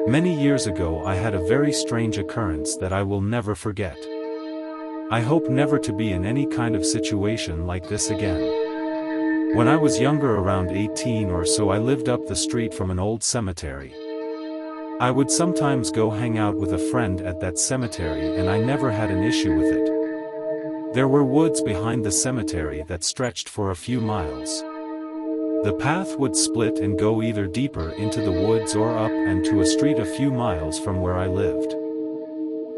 Many years ago I had a very strange occurrence that I will never forget. I hope never to be in any kind of situation like this again. When I was younger, around 18 or so, I lived up the street from an old cemetery. I would sometimes go hang out with a friend at that cemetery and I never had an issue with it. There were woods behind the cemetery that stretched for a few miles. The path would split and go either deeper into the woods or up and to a street a few miles from where I lived.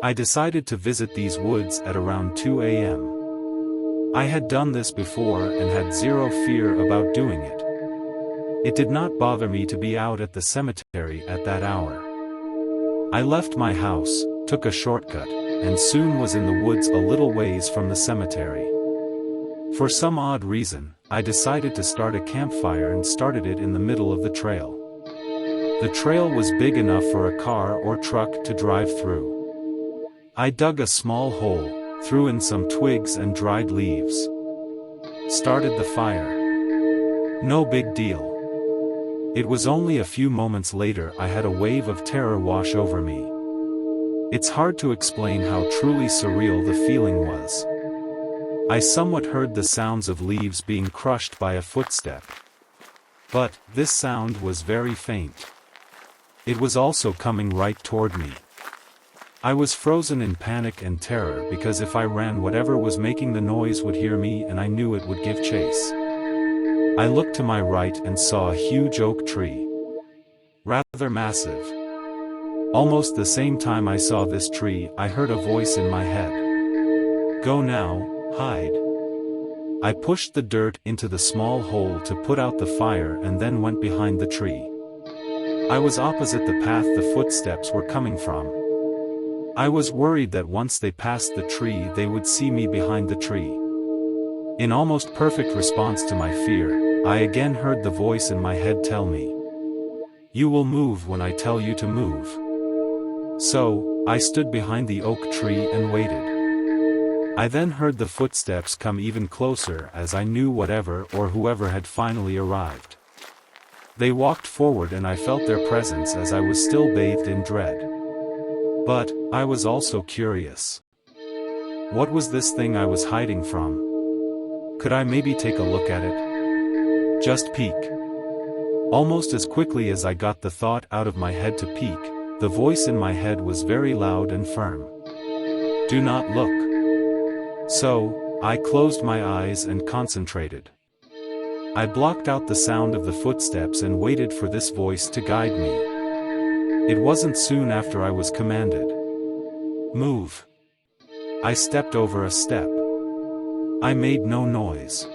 I decided to visit these woods at around 2 a.m. I had done this before and had zero fear about doing it. It did not bother me to be out at the cemetery at that hour. I left my house, took a shortcut, and soon was in the woods a little ways from the cemetery. For some odd reason, I decided to start a campfire and started it in the middle of the trail. The trail was big enough for a car or truck to drive through. I dug a small hole, threw in some twigs and dried leaves. Started the fire. No big deal. It was only a few moments later I had a wave of terror wash over me. It's hard to explain how truly surreal the feeling was. I somewhat heard the sounds of leaves being crushed by a footstep. But, this sound was very faint. It was also coming right toward me. I was frozen in panic and terror because if I ran, whatever was making the noise would hear me and I knew it would give chase. I looked to my right and saw a huge oak tree. Rather massive. Almost the same time I saw this tree, I heard a voice in my head. "Go now. Hide." I pushed the dirt into the small hole to put out the fire and then went behind the tree. I was opposite the path the footsteps were coming from. I was worried that once they passed the tree they would see me behind the tree. In almost perfect response to my fear, I again heard the voice in my head tell me, "You will move when I tell you to move." So, I stood behind the oak tree and waited. I then heard the footsteps come even closer as I knew whatever or whoever had finally arrived. They walked forward and I felt their presence as I was still bathed in dread. But, I was also curious. What was this thing I was hiding from? Could I maybe take a look at it? Just peek. Almost as quickly as I got the thought out of my head to peek, the voice in my head was very loud and firm. "Do not look." So, I closed my eyes and concentrated. I blocked out the sound of the footsteps and waited for this voice to guide me. It wasn't soon after I was commanded. "Move." I stepped over a step. I made no noise.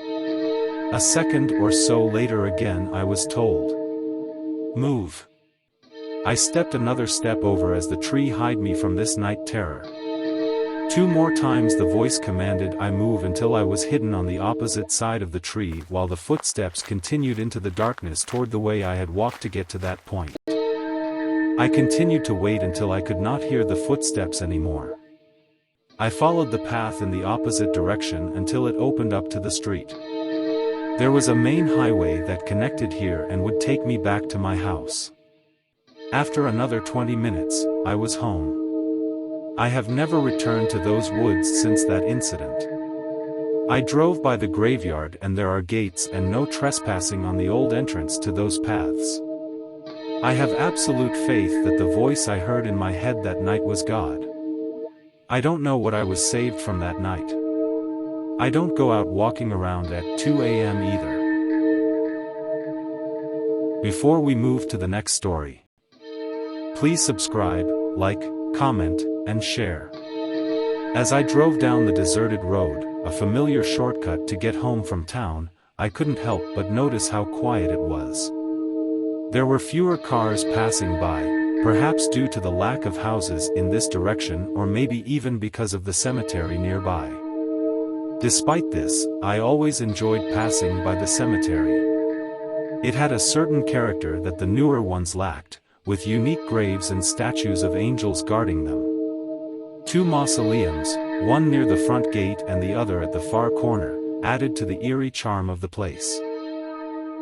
A second or so later again I was told. "Move." I stepped another step over as the tree hid me from this night terror. 2 more times the voice commanded I move until I was hidden on the opposite side of the tree while the footsteps continued into the darkness toward the way I had walked to get to that point. I continued to wait until I could not hear the footsteps anymore. I followed the path in the opposite direction until it opened up to the street. There was a main highway that connected here and would take me back to my house. After another 20 minutes, I was home. I have never returned to those woods since that incident. I drove by the graveyard and there are gates and no trespassing on the old entrance to those paths. I have absolute faith that the voice I heard in my head that night was God. I don't know what I was saved from that night. I don't go out walking around at 2 a.m. either. Before we move to the next story, please subscribe, like, comment, and share. As I drove down the deserted road, a familiar shortcut to get home from town, I couldn't help but notice how quiet it was. There were fewer cars passing by, perhaps due to the lack of houses in this direction or maybe even because of the cemetery nearby. Despite this, I always enjoyed passing by the cemetery. It had a certain character that the newer ones lacked, with unique graves and statues of angels guarding them. 2 mausoleums, one near the front gate and the other at the far corner, added to the eerie charm of the place.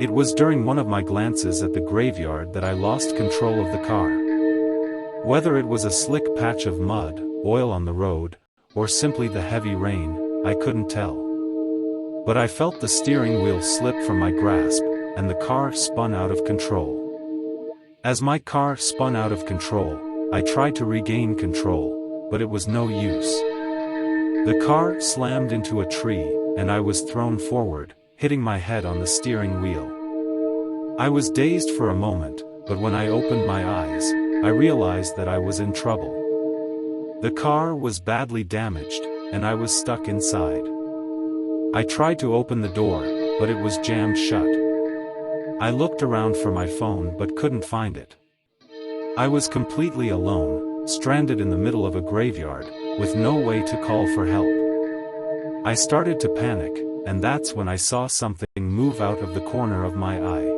It was during one of my glances at the graveyard that I lost control of the car. Whether it was a slick patch of mud, oil on the road, or simply the heavy rain, I couldn't tell. But I felt the steering wheel slip from my grasp, and the car spun out of control. As my car spun out of control, I tried to regain control, but it was no use. The car slammed into a tree, and I was thrown forward, hitting my head on the steering wheel. I was dazed for a moment, but when I opened my eyes, I realized that I was in trouble. The car was badly damaged, and I was stuck inside. I tried to open the door, but it was jammed shut. I looked around for my phone but couldn't find it. I was completely alone, stranded in the middle of a graveyard, with no way to call for help. I started to panic, and that's when I saw something move out of the corner of my eye.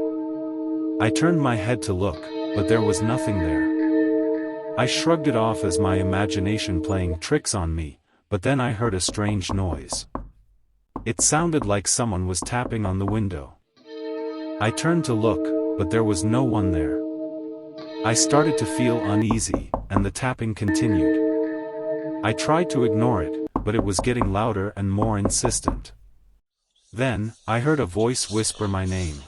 I turned my head to look, but there was nothing there. I shrugged it off as my imagination playing tricks on me, but then I heard a strange noise. It sounded like someone was tapping on the window. I turned to look, but there was no one there. I started to feel uneasy, and the tapping continued. I tried to ignore it, but it was getting louder and more insistent. Then, I heard a voice whisper my name.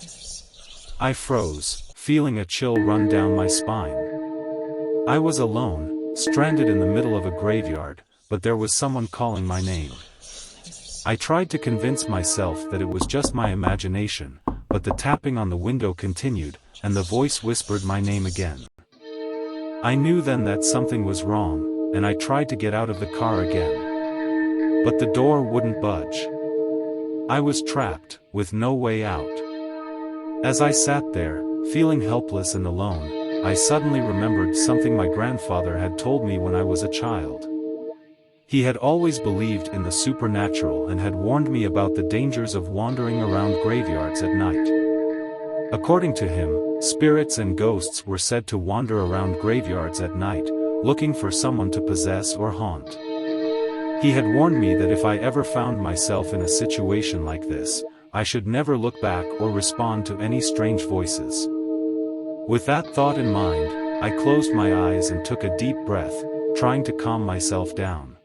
I froze, feeling a chill run down my spine. I was alone, stranded in the middle of a graveyard, but there was someone calling my name. I tried to convince myself that it was just my imagination, but the tapping on the window continued, and the voice whispered my name again. I knew then that something was wrong, and I tried to get out of the car again. But the door wouldn't budge. I was trapped, with no way out. As I sat there, feeling helpless and alone, I suddenly remembered something my grandfather had told me when I was a child. He had always believed in the supernatural and had warned me about the dangers of wandering around graveyards at night. According to him, spirits and ghosts were said to wander around graveyards at night, looking for someone to possess or haunt. He had warned me that if I ever found myself in a situation like this, I should never look back or respond to any strange voices. With that thought in mind, I closed my eyes and took a deep breath, trying to calm myself down.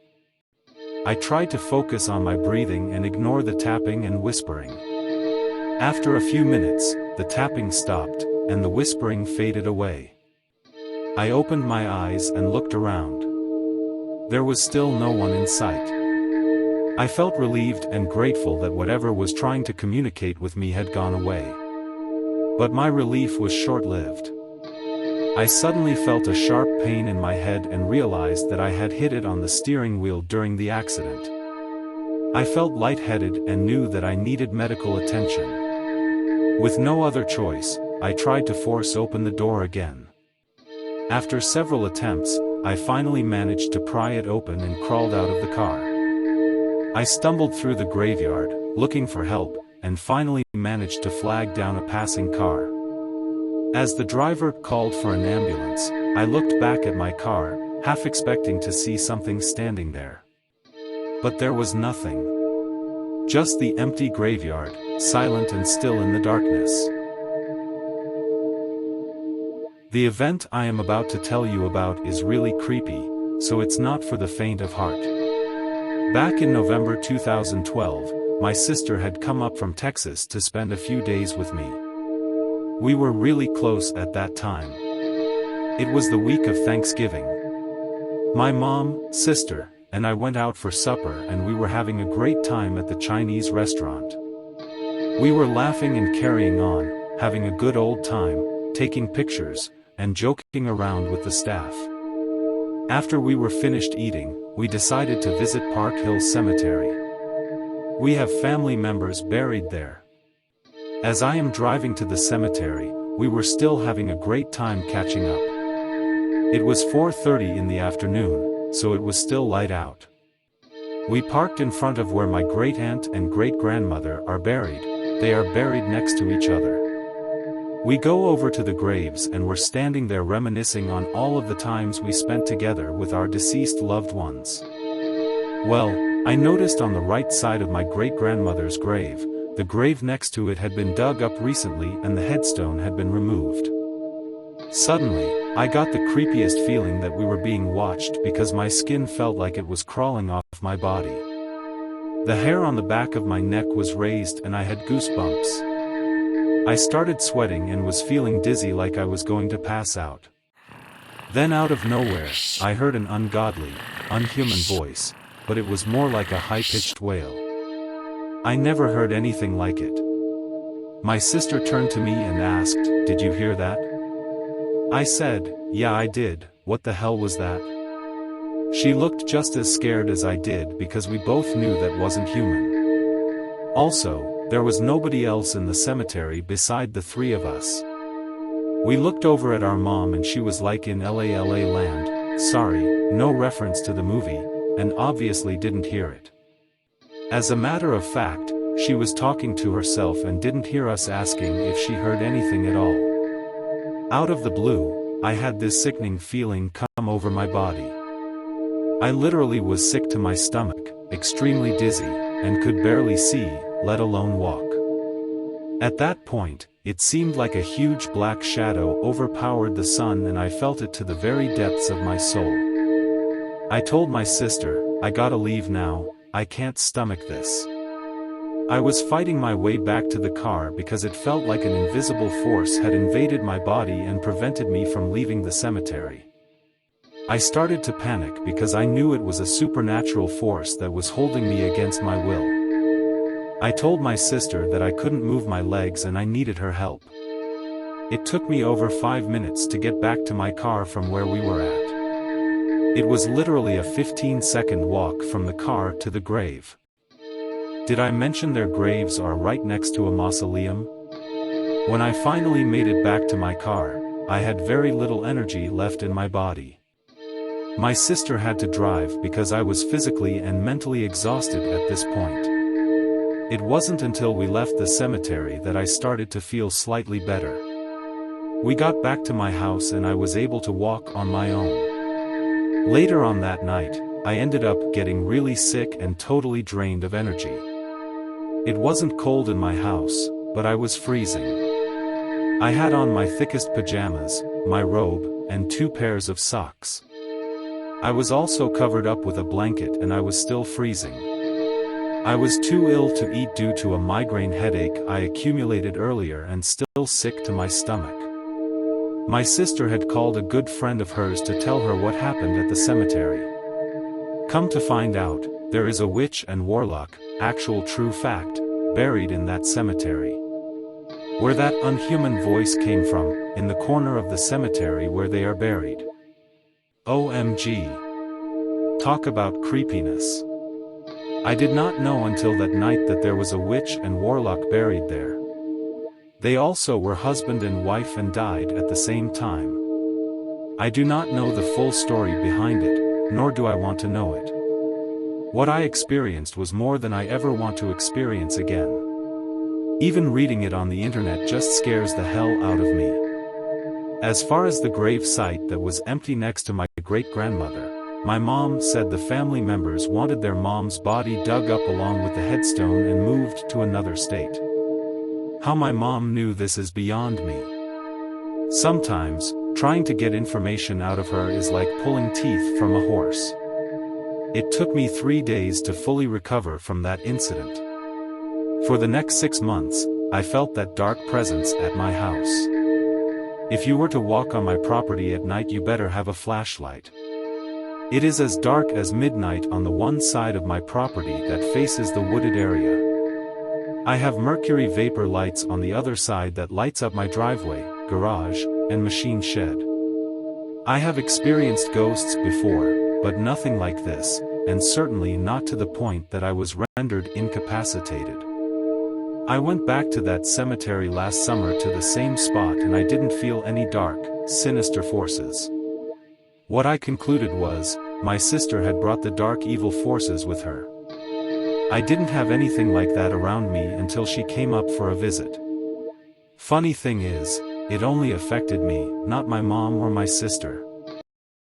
I tried to focus on my breathing and ignore the tapping and whispering. After a few minutes, the tapping stopped, and the whispering faded away. I opened my eyes and looked around. There was still no one in sight. I felt relieved and grateful that whatever was trying to communicate with me had gone away. But my relief was short-lived. I suddenly felt a sharp pain in my head and realized that I had hit it on the steering wheel during the accident. I felt lightheaded and knew that I needed medical attention. With no other choice, I tried to force open the door again. After several attempts, I finally managed to pry it open and crawled out of the car. I stumbled through the graveyard, looking for help, and finally managed to flag down a passing car. As the driver called for an ambulance, I looked back at my car, half expecting to see something standing there. But there was nothing. Just the empty graveyard, silent and still in the darkness. The event I am about to tell you about is really creepy, so it's not for the faint of heart. Back in November 2012, my sister had come up from Texas to spend a few days with me. We were really close at that time. It was the week of Thanksgiving. My mom, sister, and I went out for supper and we were having a great time at the Chinese restaurant. We were laughing and carrying on, having a good old time, taking pictures, and joking around with the staff. After we were finished eating, we decided to visit Park Hill Cemetery. We have family members buried there. As I am driving to the cemetery, we were still having a great time catching up. It was 4:30 in the afternoon, so it was still light out. We parked in front of where my great-aunt and great-grandmother are buried. They are buried next to each other. We go over to the graves and we're standing there reminiscing on all of the times we spent together with our deceased loved ones. Well, I noticed on the right side of my great-grandmother's grave, the grave next to it had been dug up recently and the headstone had been removed. Suddenly, I got the creepiest feeling that we were being watched because my skin felt like it was crawling off my body. The hair on the back of my neck was raised and I had goosebumps. I started sweating and was feeling dizzy like I was going to pass out. Then out of nowhere, I heard an ungodly, unhuman voice, but it was more like a high-pitched wail. I never heard anything like it. My sister turned to me and asked, "Did you hear that?" I said, "Yeah, I did. What the hell was that?" She looked just as scared as I did because we both knew that wasn't human. Also, there was nobody else in the cemetery beside the three of us. We looked over at our mom and she was like in LA land, sorry, no reference to the movie, and obviously didn't hear it. As a matter of fact, she was talking to herself and didn't hear us asking if she heard anything at all. Out of the blue, I had this sickening feeling come over my body. I literally was sick to my stomach, extremely dizzy, and could barely see, let alone walk. At that point, it seemed like a huge black shadow overpowered the sun and I felt it to the very depths of my soul. I told my sister, "I gotta leave now, I can't stomach this." I was fighting my way back to the car because it felt like an invisible force had invaded my body and prevented me from leaving the cemetery. I started to panic because I knew it was a supernatural force that was holding me against my will. I told my sister that I couldn't move my legs and I needed her help. It took me over 5 minutes to get back to my car from where we were at. It was literally a 15-second walk from the car to the grave. Did I mention their graves are right next to a mausoleum? When I finally made it back to my car, I had very little energy left in my body. My sister had to drive because I was physically and mentally exhausted at this point. It wasn't until we left the cemetery that I started to feel slightly better. We got back to my house and I was able to walk on my own. Later on that night, I ended up getting really sick and totally drained of energy. It wasn't cold in my house, but I was freezing. I had on my thickest pajamas, my robe, and 2 pairs of socks. I was also covered up with a blanket and I was still freezing. I was too ill to eat due to a migraine headache I accumulated earlier and still sick to my stomach. My sister had called a good friend of hers to tell her what happened at the cemetery. Come to find out, there is a witch and warlock, actual true fact, buried in that cemetery. Where that unhuman voice came from, in the corner of the cemetery where they are buried. OMG. Talk about creepiness. I did not know until that night that there was a witch and warlock buried there. They also were husband and wife and died at the same time. I do not know the full story behind it, nor do I want to know it. What I experienced was more than I ever want to experience again. Even reading it on the internet just scares the hell out of me. As far as the grave site that was empty next to my great-grandmother, my mom said the family members wanted their mom's body dug up along with the headstone and moved to another state. How my mom knew this is beyond me. Sometimes, trying to get information out of her is like pulling teeth from a horse. It took me 3 days to fully recover from that incident. For the next 6 months, I felt that dark presence at my house. If you were to walk on my property at night, you better have a flashlight. It is as dark as midnight on the one side of my property that faces the wooded area. I have mercury vapor lights on the other side that lights up my driveway, garage, and machine shed. I have experienced ghosts before, but nothing like this, and certainly not to the point that I was rendered incapacitated. I went back to that cemetery last summer to the same spot and I didn't feel any dark, sinister forces. What I concluded was, my sister had brought the dark evil forces with her. I didn't have anything like that around me until she came up for a visit. Funny thing is, it only affected me, not my mom or my sister.